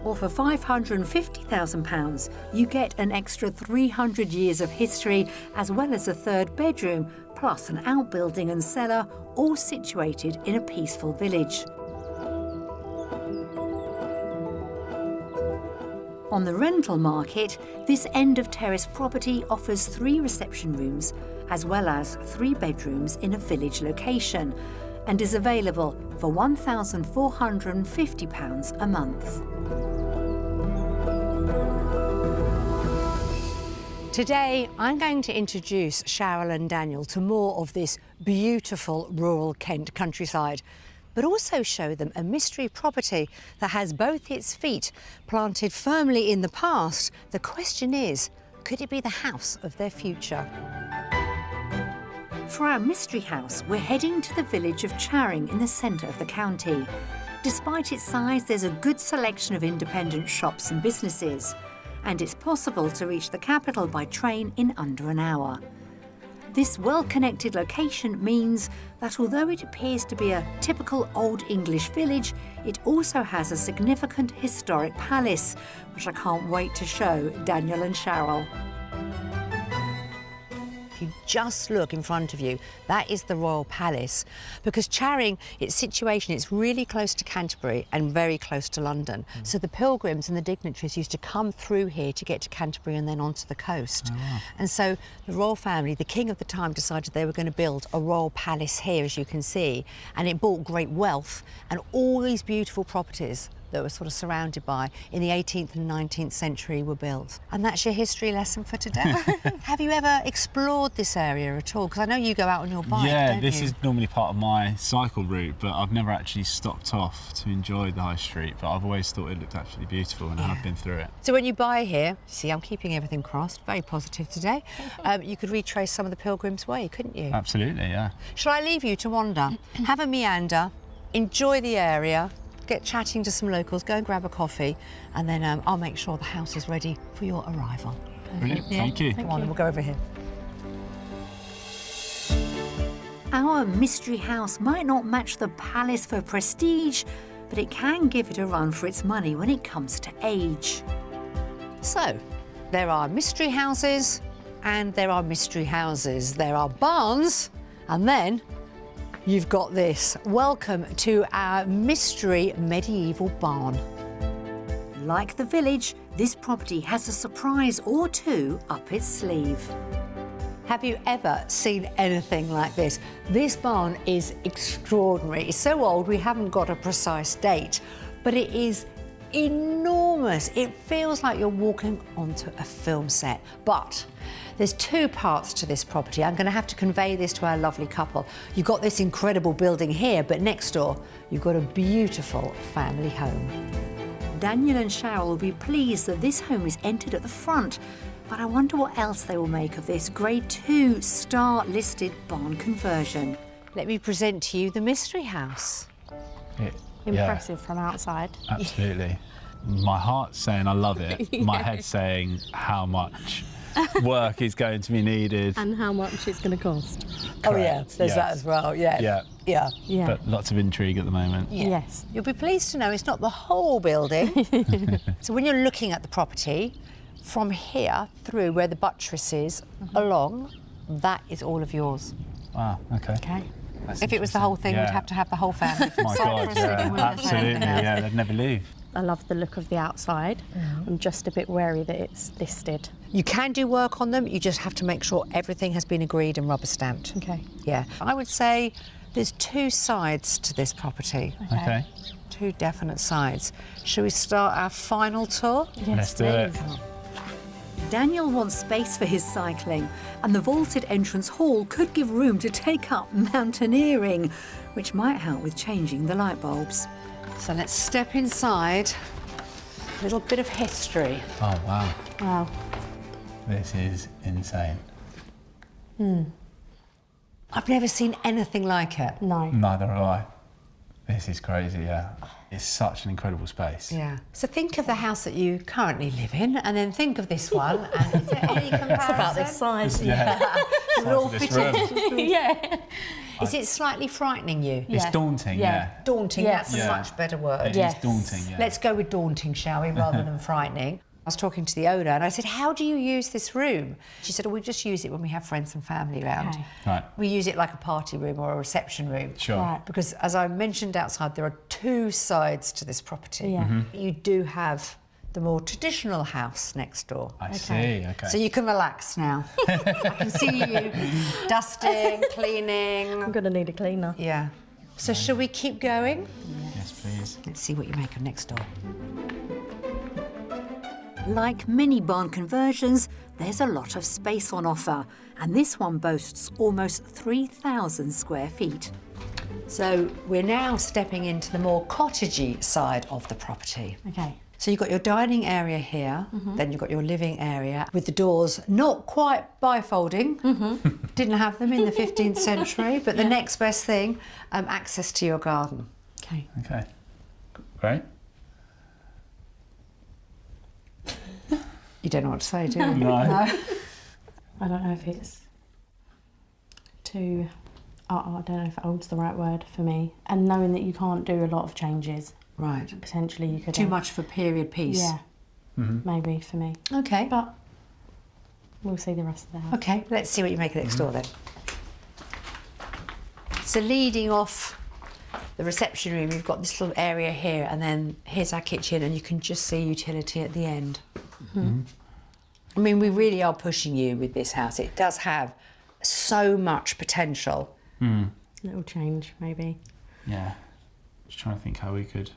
[SPEAKER 1] Or for £550,000, you get an extra 300 years of history as well as a 3rd bedroom, plus an outbuilding and cellar, all situated in a peaceful village. On the rental market, this end of terrace property offers 3 reception rooms as well as 3 bedrooms in a village location and is available for £1,450 a month.
[SPEAKER 4] Today, I'm going to introduce Cheryl and Daniel to more of this beautiful rural Kent countryside, but also show them a mystery property that has both its feet planted firmly in the past. The question is, could it be the house of their future?
[SPEAKER 1] For our mystery house, we're heading to the village of Charing in the centre of the county. Despite its size, there's a good selection of independent shops and businesses, and it's possible to reach the capital by train in under an hour. This well-connected location means that although it appears to be a typical Old English village, it also has a significant historic palace, which I can't wait to show Daniel and Cheryl.
[SPEAKER 4] If you just look in front of you, that is the Royal Palace. Because Charing, its situation, it's really close to Canterbury and very close to London. So the pilgrims and the dignitaries used to come through here to get to Canterbury and then onto the coast.
[SPEAKER 16] Oh, wow.
[SPEAKER 4] And so the royal family, the king of the time, decided they were going to build a royal palace here, as you can see. And it brought great wealth and all these beautiful properties that were sort of surrounded by in the 18th and 19th century were built. And that's your history lesson for today. Have you ever explored this area at all? Because I know you go out on your bike,
[SPEAKER 2] Yeah,
[SPEAKER 4] don't
[SPEAKER 2] this
[SPEAKER 4] you?
[SPEAKER 2] is normally part of my cycle route, but I've never actually stopped off to enjoy the high street, but I've always thought it looked absolutely beautiful and I've been through it.
[SPEAKER 4] So when you buy here, see, I'm keeping everything crossed, very positive today, you could retrace some of the pilgrims' way, couldn't you?
[SPEAKER 2] Absolutely, yeah.
[SPEAKER 4] Shall I leave you to wander? Have a meander, enjoy the area, get chatting to some locals, go and grab a coffee, and then I'll make sure the house is ready for your arrival.
[SPEAKER 2] Brilliant, thank you.
[SPEAKER 4] Come on, we'll go over here.
[SPEAKER 1] Our mystery house might not match the palace for prestige, but it can give it a run for its money when it comes to age.
[SPEAKER 4] So, there are mystery houses, and there are mystery houses. There are barns, and then you've got this. Welcome to our mystery medieval barn.
[SPEAKER 1] Like the village, this property has a surprise or two up its sleeve.
[SPEAKER 4] Have you ever seen anything like this? This barn is extraordinary. It's so old we haven't got a precise date, but it is enormous. It feels like you're walking onto a film set. But there's 2 parts to this property. I'm going to have to convey this to our lovely couple. You've got this incredible building here, but next door you've got a beautiful family home.
[SPEAKER 1] Daniel and Cheryl will be pleased that this home is entered at the front, but I wonder what else they will make of this Grade 2 star listed barn conversion.
[SPEAKER 4] Let me present to you the mystery house.
[SPEAKER 3] Impressive from outside.
[SPEAKER 2] Absolutely. My heart's saying I love it. My head's saying how much work is going to be needed.
[SPEAKER 3] And how much it's going to cost.
[SPEAKER 4] Oh yeah, there's that as well, yeah.
[SPEAKER 2] Yeah.
[SPEAKER 4] Yeah.
[SPEAKER 2] But lots of intrigue at the moment.
[SPEAKER 4] Yeah.
[SPEAKER 3] Yes.
[SPEAKER 4] You'll be pleased to know it's not the whole building. So when you're looking at the property, from here through where the buttress is, along, that is all of yours.
[SPEAKER 2] Wow, okay.
[SPEAKER 4] Okay.
[SPEAKER 2] That's
[SPEAKER 4] If it was the whole thing,
[SPEAKER 2] interesting.
[SPEAKER 4] we'd have to have the whole family.
[SPEAKER 2] My God, yeah, absolutely, yeah, they'd never leave.
[SPEAKER 3] I love the look of the outside. I'm just a bit wary that it's listed.
[SPEAKER 4] You can do work on them, you just have to make sure everything has been agreed and rubber stamped.
[SPEAKER 3] Okay.
[SPEAKER 4] Yeah. I would say there's 2 sides to this property.
[SPEAKER 2] Okay.
[SPEAKER 4] 2 definite sides. Shall we start our final tour?
[SPEAKER 2] Let's do it.
[SPEAKER 1] Daniel wants space for his cycling, and the vaulted entrance hall could give room to take up mountaineering, which might help with changing the light bulbs.
[SPEAKER 4] So let's step inside. A little bit of history.
[SPEAKER 2] Oh, wow.
[SPEAKER 3] Wow.
[SPEAKER 2] This is insane.
[SPEAKER 4] I've never seen anything like it.
[SPEAKER 3] No.
[SPEAKER 2] Neither have I. This is crazy, yeah. It's such an incredible space.
[SPEAKER 4] Yeah. So think of the house that you currently live in, and then think of this one. And is there any comparison?
[SPEAKER 3] It's about this size.
[SPEAKER 2] Yeah.
[SPEAKER 4] We're all
[SPEAKER 2] Size of this
[SPEAKER 4] fitting.
[SPEAKER 3] Yeah.
[SPEAKER 4] Is it slightly frightening you?
[SPEAKER 2] It's daunting, yeah.
[SPEAKER 4] Daunting,
[SPEAKER 3] Yes.
[SPEAKER 4] that's a much better word.
[SPEAKER 2] It is daunting, yeah.
[SPEAKER 4] Let's go with daunting, shall we, rather than frightening. I was talking to the owner and I said, how do you use this room? She said, oh, we just use it when we have friends and family around.
[SPEAKER 3] Okay.
[SPEAKER 2] Right.
[SPEAKER 4] We use it like a party room or a reception room.
[SPEAKER 2] Sure.
[SPEAKER 3] Right.
[SPEAKER 4] Because as I mentioned outside, there are two sides to this property.
[SPEAKER 3] Yeah.
[SPEAKER 4] You do have the more traditional house next door.
[SPEAKER 2] I see, okay.
[SPEAKER 4] So you can relax now. I can see you dusting, cleaning.
[SPEAKER 3] I'm going to need a cleaner.
[SPEAKER 4] Yeah. So shall we keep going?
[SPEAKER 2] Yes, please.
[SPEAKER 4] Let's see what you make of next door.
[SPEAKER 1] Like many barn conversions, there's a lot of space on offer, and this one boasts almost 3,000 square feet.
[SPEAKER 4] So we're now stepping into the more cottagey side of the property.
[SPEAKER 3] Okay.
[SPEAKER 4] So you've got your dining area here, then you've got your living area with the doors not quite bifolding. Didn't have them in the 15th century, but the next best thing, access to your garden.
[SPEAKER 3] Okay.
[SPEAKER 2] Okay. Great.
[SPEAKER 4] You don't know what to say, do you?
[SPEAKER 2] No.
[SPEAKER 3] I don't know if it's too... I don't know if old's the right word for me. And knowing that you can't do a lot of changes.
[SPEAKER 4] Right.
[SPEAKER 3] Potentially you could...
[SPEAKER 4] Too much for period piece.
[SPEAKER 3] Yeah. Maybe for me.
[SPEAKER 4] Okay.
[SPEAKER 3] But we'll see the rest of the house.
[SPEAKER 4] Okay, let's see what you make of next door then. So leading off the reception room, you've got this little area here, and then here's our kitchen, and you can just see utility at the end. I mean, we really are pushing you with this house. It does have so much potential.
[SPEAKER 3] Little change, maybe.
[SPEAKER 2] Yeah. Just trying to think how we could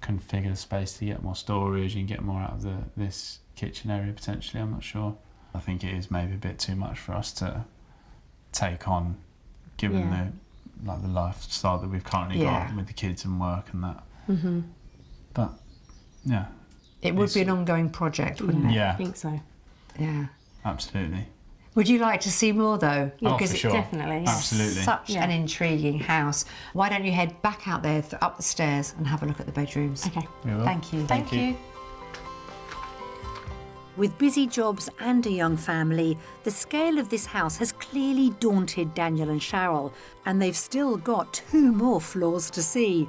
[SPEAKER 2] configure the space to get more storage and get more out of this kitchen area potentially. I'm not sure. I think it is maybe a bit too much for us to take on, given the lifestyle that we've currently got with the kids and work and that. But yeah.
[SPEAKER 4] It would be an ongoing project, wouldn't it?
[SPEAKER 2] Yeah.
[SPEAKER 3] I think so.
[SPEAKER 4] Yeah.
[SPEAKER 2] Absolutely.
[SPEAKER 4] Would you like to see more though?
[SPEAKER 2] Oh,
[SPEAKER 4] Because
[SPEAKER 2] for sure.
[SPEAKER 3] Definitely, yeah.
[SPEAKER 2] Absolutely.
[SPEAKER 4] Such an intriguing house. Why don't you head back out there, up the stairs, and have a look at the bedrooms?
[SPEAKER 3] Okay.
[SPEAKER 2] We will.
[SPEAKER 4] Thank you.
[SPEAKER 2] Thank you.
[SPEAKER 1] With busy jobs and a young family, the scale of this house has clearly daunted Daniel and Cheryl, and they've still got 2 more floors to see.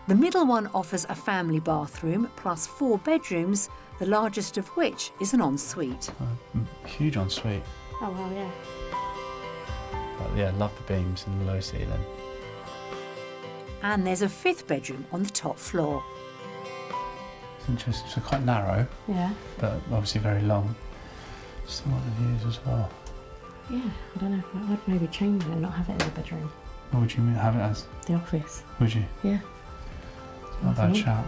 [SPEAKER 1] The middle one offers a family bathroom plus 4 bedrooms, the largest of which is an ensuite.
[SPEAKER 2] Huge ensuite.
[SPEAKER 3] Oh, well, yeah.
[SPEAKER 2] But yeah, love the beams and the low ceiling.
[SPEAKER 1] And there's a 5th bedroom on the top floor.
[SPEAKER 2] It's interesting. So quite narrow,
[SPEAKER 3] Yeah.
[SPEAKER 2] but obviously very long. Just a lot of views as well.
[SPEAKER 3] Yeah. I don't know. I'd maybe change it and not have it in the bedroom.
[SPEAKER 2] What would you have it as?
[SPEAKER 3] The office.
[SPEAKER 2] Would you?
[SPEAKER 3] Yeah.
[SPEAKER 2] Not a bad shout.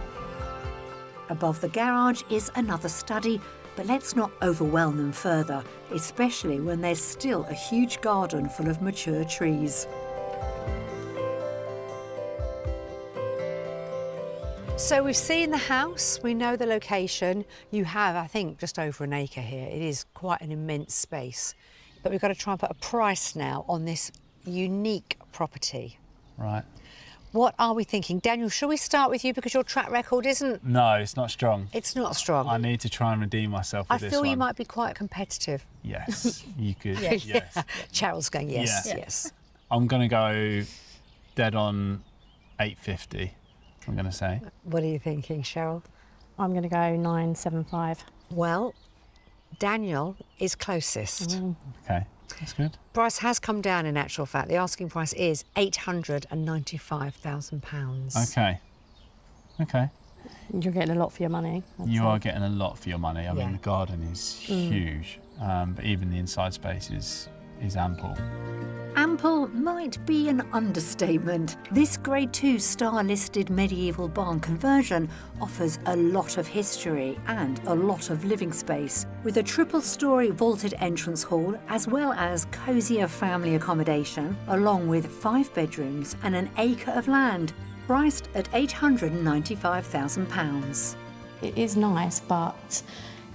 [SPEAKER 1] Above the garage is another study, but let's not overwhelm them further, especially when there's still a huge garden full of mature trees.
[SPEAKER 4] So we've seen the house, we know the location. You have, I think, just over an acre here. It is quite an immense space. But we've got to try and put a price now on this unique property.
[SPEAKER 2] Right.
[SPEAKER 4] What are we thinking? Daniel, shall we start with you because your track record isn't...
[SPEAKER 2] No, it's not strong.
[SPEAKER 4] It's not strong.
[SPEAKER 2] I need to try and redeem myself with
[SPEAKER 4] I
[SPEAKER 2] this
[SPEAKER 4] feel
[SPEAKER 2] one.
[SPEAKER 4] you might be quite competitive.
[SPEAKER 2] Yes, you could.
[SPEAKER 4] Yes.
[SPEAKER 2] Yes.
[SPEAKER 4] Cheryl's going yes,
[SPEAKER 2] Yeah.
[SPEAKER 4] yes.
[SPEAKER 2] I'm going to go dead on 850, I'm going to say.
[SPEAKER 4] What are you thinking, Cheryl?
[SPEAKER 3] I'm going to go 975.
[SPEAKER 4] Well, Daniel is closest.
[SPEAKER 2] Okay, that's good.
[SPEAKER 4] Price has come down in actual fact. The asking price is £895,000.
[SPEAKER 2] Okay. Okay.
[SPEAKER 3] You're getting a lot for your money.
[SPEAKER 2] You are getting a lot for your money. I
[SPEAKER 4] Yeah.
[SPEAKER 2] mean, the garden is huge, but even the inside space is is ample.
[SPEAKER 1] Ample might be an understatement. This Grade 2 star-listed medieval barn conversion offers a lot of history and a lot of living space, with a triple-storey vaulted entrance hall as well as cosier family accommodation, along with 5 bedrooms and an acre of land, priced at £895,000.
[SPEAKER 3] It is nice, but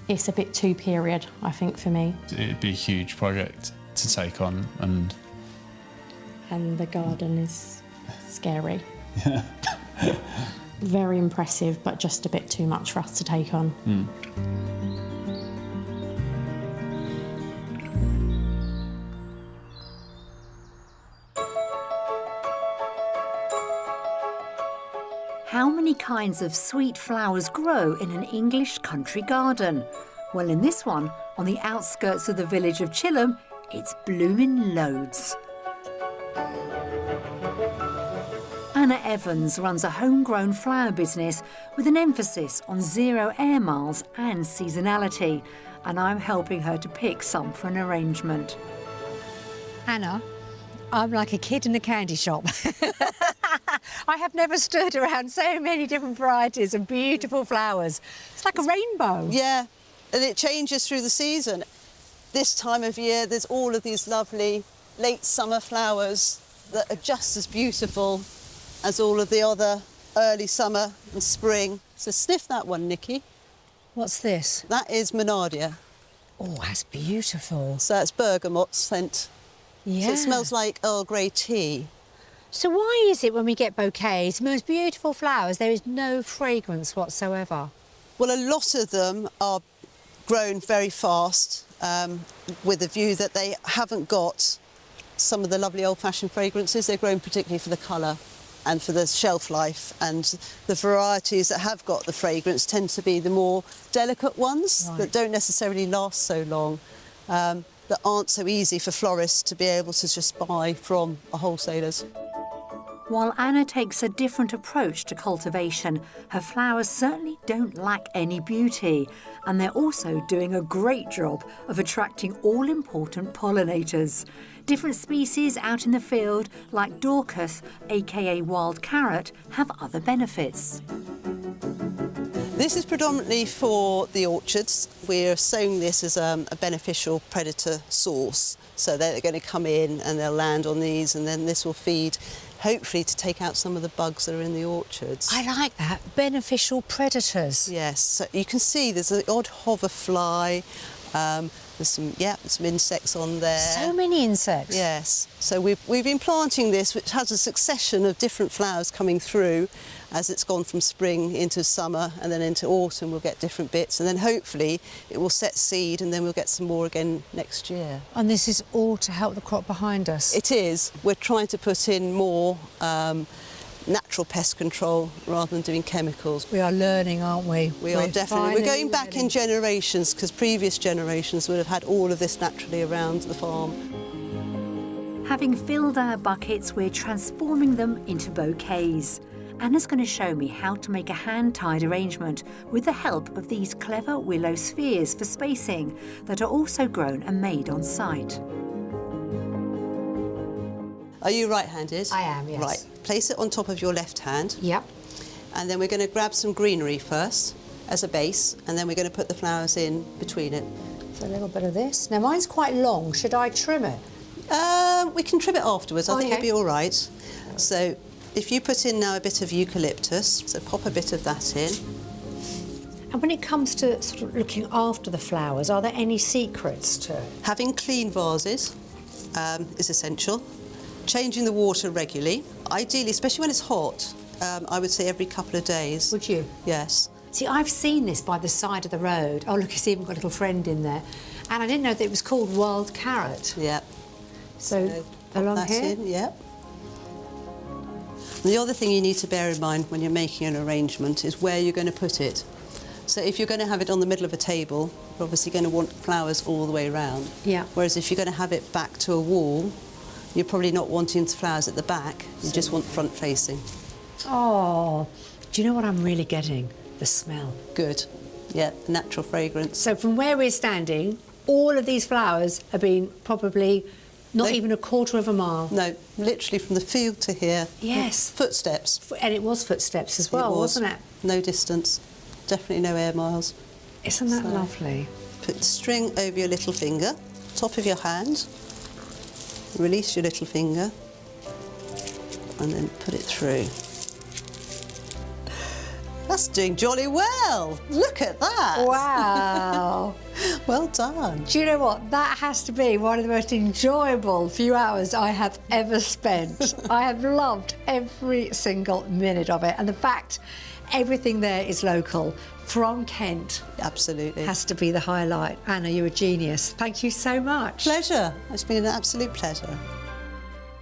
[SPEAKER 3] it's a bit too period, I think, for me.
[SPEAKER 2] It'd be a huge project to take on, and
[SPEAKER 3] the garden is scary. Very impressive, but just a bit too much for us to take on.
[SPEAKER 1] How many kinds of sweet flowers grow in an English country garden? Well, in this one, on the outskirts of the village of Chilham, it's blooming loads. Anna Evans runs a homegrown flower business with an emphasis on 0 air miles and seasonality, and I'm helping her to pick some for an arrangement.
[SPEAKER 4] Anna, I'm like a kid in a candy shop. I have never stood around so many different varieties of beautiful flowers. It's like a rainbow.
[SPEAKER 16] Yeah, and it changes through the season. This time of year, there's all of these lovely late summer flowers that are just as beautiful as all of the other early summer and spring. So sniff that one, Nikki.
[SPEAKER 4] What's this?
[SPEAKER 16] That is Monardia.
[SPEAKER 4] Oh, that's beautiful.
[SPEAKER 16] So it's bergamot scent.
[SPEAKER 4] Yeah.
[SPEAKER 16] So it smells like Earl Grey tea.
[SPEAKER 4] So why is it when we get bouquets, the most beautiful flowers, there is no fragrance whatsoever?
[SPEAKER 16] Well, a lot of them are grown very fast with the view that they haven't got some of the lovely old-fashioned fragrances. They're grown particularly for the colour and for the shelf life, and the varieties that have got the fragrance tend to be the more delicate ones that don't necessarily last so long, that aren't so easy for florists to be able to just buy from a wholesaler's.
[SPEAKER 1] While Anna takes a different approach to cultivation, her flowers certainly don't lack any beauty, and they're also doing a great job of attracting all-important pollinators. Different species out in the field, like Dorcas, aka wild carrot, have other benefits.
[SPEAKER 16] This is predominantly for the orchards. We're sowing this as a beneficial predator source, so they're going to come in and they'll land on these, and then this will feed, hopefully, to take out some of the bugs that are in the orchards.
[SPEAKER 4] I like that, beneficial predators.
[SPEAKER 16] Yes, so you can see there's an odd hoverfly, there's some insects on there.
[SPEAKER 4] So many insects.
[SPEAKER 16] Yes, so we've been planting this, which has a succession of different flowers coming through as it's gone from spring into summer, and then into autumn we'll get different bits, and then hopefully it will set seed, and then we'll get some more again next year.
[SPEAKER 4] And this is all to help the crop behind us?
[SPEAKER 16] It is. We're trying to put in more natural pest control rather than doing chemicals.
[SPEAKER 4] We are learning, aren't we?
[SPEAKER 16] We are definitely. We're going back in generations, because previous generations would have had all of this naturally around the farm.
[SPEAKER 1] Having filled our buckets, we're transforming them into bouquets. Anna's going to show me how to make a hand-tied arrangement with the help of these clever willow spheres for spacing that are also grown and made on site.
[SPEAKER 16] Are you right-handed?
[SPEAKER 4] I am, yes.
[SPEAKER 16] Right. Place it on top of your left hand.
[SPEAKER 4] Yep.
[SPEAKER 16] And then we're going to grab some greenery first as a base, and then we're going to put the flowers in between it.
[SPEAKER 4] So a little bit of this. Now mine's quite long. Should I trim it?
[SPEAKER 16] We can trim it afterwards. I think
[SPEAKER 4] Okay.
[SPEAKER 16] it'll be all right. So if you put in now a bit of eucalyptus, so pop a bit of that in.
[SPEAKER 4] And when it comes to sort of looking after the flowers, are there any secrets to it?
[SPEAKER 16] Having clean vases is essential. Changing the water regularly, ideally, especially when it's hot, I would say every couple of days.
[SPEAKER 4] Would you?
[SPEAKER 16] Yes.
[SPEAKER 4] See, I've seen this by the side of the road. Oh, look, it's even got a little friend in there. And I didn't know that it was called wild carrot.
[SPEAKER 16] Yeah.
[SPEAKER 4] So along
[SPEAKER 16] That's
[SPEAKER 4] here?
[SPEAKER 16] in, yeah. The other thing you need to bear in mind when you're making an arrangement is where you're going to put it. So if you're going to have it on the middle of a table, you're obviously going to want flowers all the way around.
[SPEAKER 4] Yeah.
[SPEAKER 16] Whereas if you're going to have it back to a wall, you're probably not wanting flowers at the back. You just want front facing.
[SPEAKER 4] Oh, do you know what I'm really getting? The smell.
[SPEAKER 16] Good. Yeah, natural fragrance.
[SPEAKER 4] So from where we're standing, all of these flowers have been probably Not even a quarter of a mile?
[SPEAKER 16] No, literally from the field to here.
[SPEAKER 4] Yes.
[SPEAKER 16] Footsteps.
[SPEAKER 4] And it was footsteps as well, wasn't it?
[SPEAKER 16] No distance. Definitely no air miles.
[SPEAKER 4] Isn't that lovely?
[SPEAKER 16] Put the string over your little finger, top of your hand. Release your little finger and then put it through. That's doing jolly well. Look at that.
[SPEAKER 4] Wow.
[SPEAKER 16] Well done.
[SPEAKER 4] Do you know what? That has to be one of the most enjoyable few hours I have ever spent. I have loved every single minute of it. And the fact everything there is local from Kent.
[SPEAKER 16] Absolutely.
[SPEAKER 4] Has to be the highlight. Anna, you're a genius. Thank you so much.
[SPEAKER 16] Pleasure. It's been an absolute pleasure.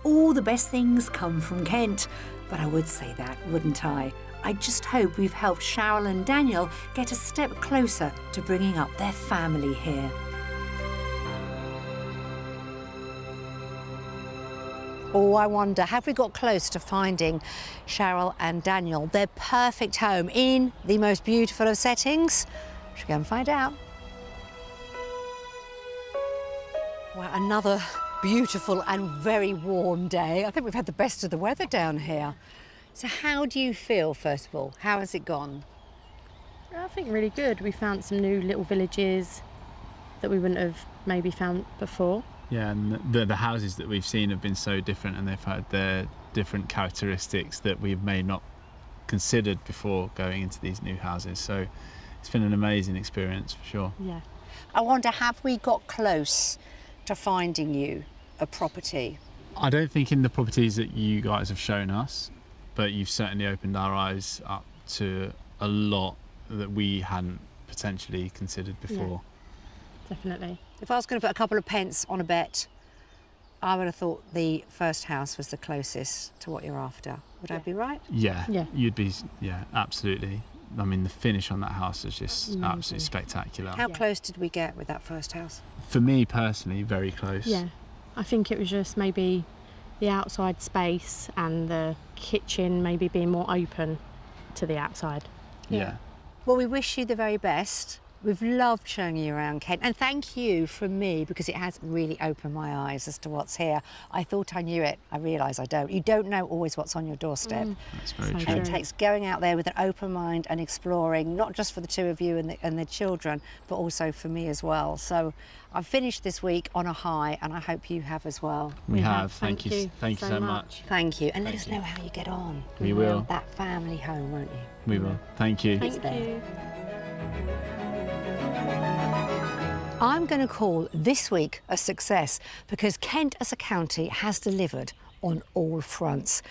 [SPEAKER 1] All the best things come from Kent, but I would say that, wouldn't I? I just hope we've helped Cheryl and Daniel get a step closer to bringing up their family here.
[SPEAKER 4] Oh, I wonder, have we got close to finding Cheryl and Daniel their perfect home in the most beautiful of settings? Should we go and find out? Well, another beautiful and very warm day. I think we've had the best of the weather down here. So how do you feel, first of all? How has it gone?
[SPEAKER 3] I think really good. We found some new little villages that we wouldn't have maybe found before.
[SPEAKER 2] Yeah, and the houses that we've seen have been so different, and they've had their different characteristics that we may not considered before going into these new houses. So it's been an amazing experience for sure.
[SPEAKER 4] Yeah. I wonder, have we got close to finding you a property?
[SPEAKER 2] I don't think in the properties that you guys have shown us, but you've certainly opened our eyes up to a lot that we hadn't potentially considered before.
[SPEAKER 3] Yeah, definitely.
[SPEAKER 4] If I was going to put a couple of pence on a bet, I would have thought the first house was the closest to what you're after. Would I be right?
[SPEAKER 2] Yeah, you'd be, yeah, absolutely. I mean, the finish on that house is just absolutely spectacular.
[SPEAKER 4] How close did we get with that first house?
[SPEAKER 2] For me personally, very close.
[SPEAKER 3] Yeah, I think it was just maybe the outside space and the kitchen maybe being more open to the outside.
[SPEAKER 2] Yeah.
[SPEAKER 4] Well, we wish you the very best. We've loved showing you around Kent, and thank you from me, because it has really opened my eyes as to what's here. I thought I knew it, I realise I don't. You don't know always what's on your doorstep.
[SPEAKER 2] That's very
[SPEAKER 4] And
[SPEAKER 2] true.
[SPEAKER 4] it takes going out there with an open mind and exploring, not just for the two of you and the children, but also for me as well. So I've finished this week on a high, and I hope you have as well.
[SPEAKER 2] We have. Thank you. Thank you so much.
[SPEAKER 4] Thank you, and let us know how you get on.
[SPEAKER 2] We will.
[SPEAKER 4] That family home, won't you?
[SPEAKER 2] We will. Thank you.
[SPEAKER 3] Thank you.
[SPEAKER 4] I'm going to call this week a success, because Kent as a county has delivered on all fronts.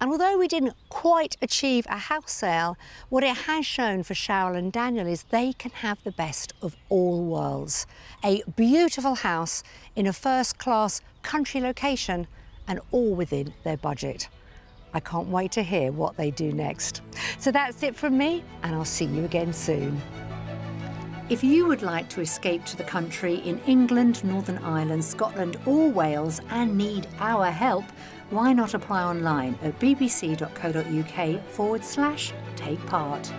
[SPEAKER 4] And although we didn't quite achieve a house sale, what it has shown for Cheryl and Daniel is they can have the best of all worlds. A beautiful house in a first-class country location, and all within their budget. I can't wait to hear what they do next. So that's it from me, and I'll see you again soon.
[SPEAKER 1] If you would like to escape to the country in England, Northern Ireland, Scotland or Wales and need our help, why not apply online at bbc.co.uk/take part.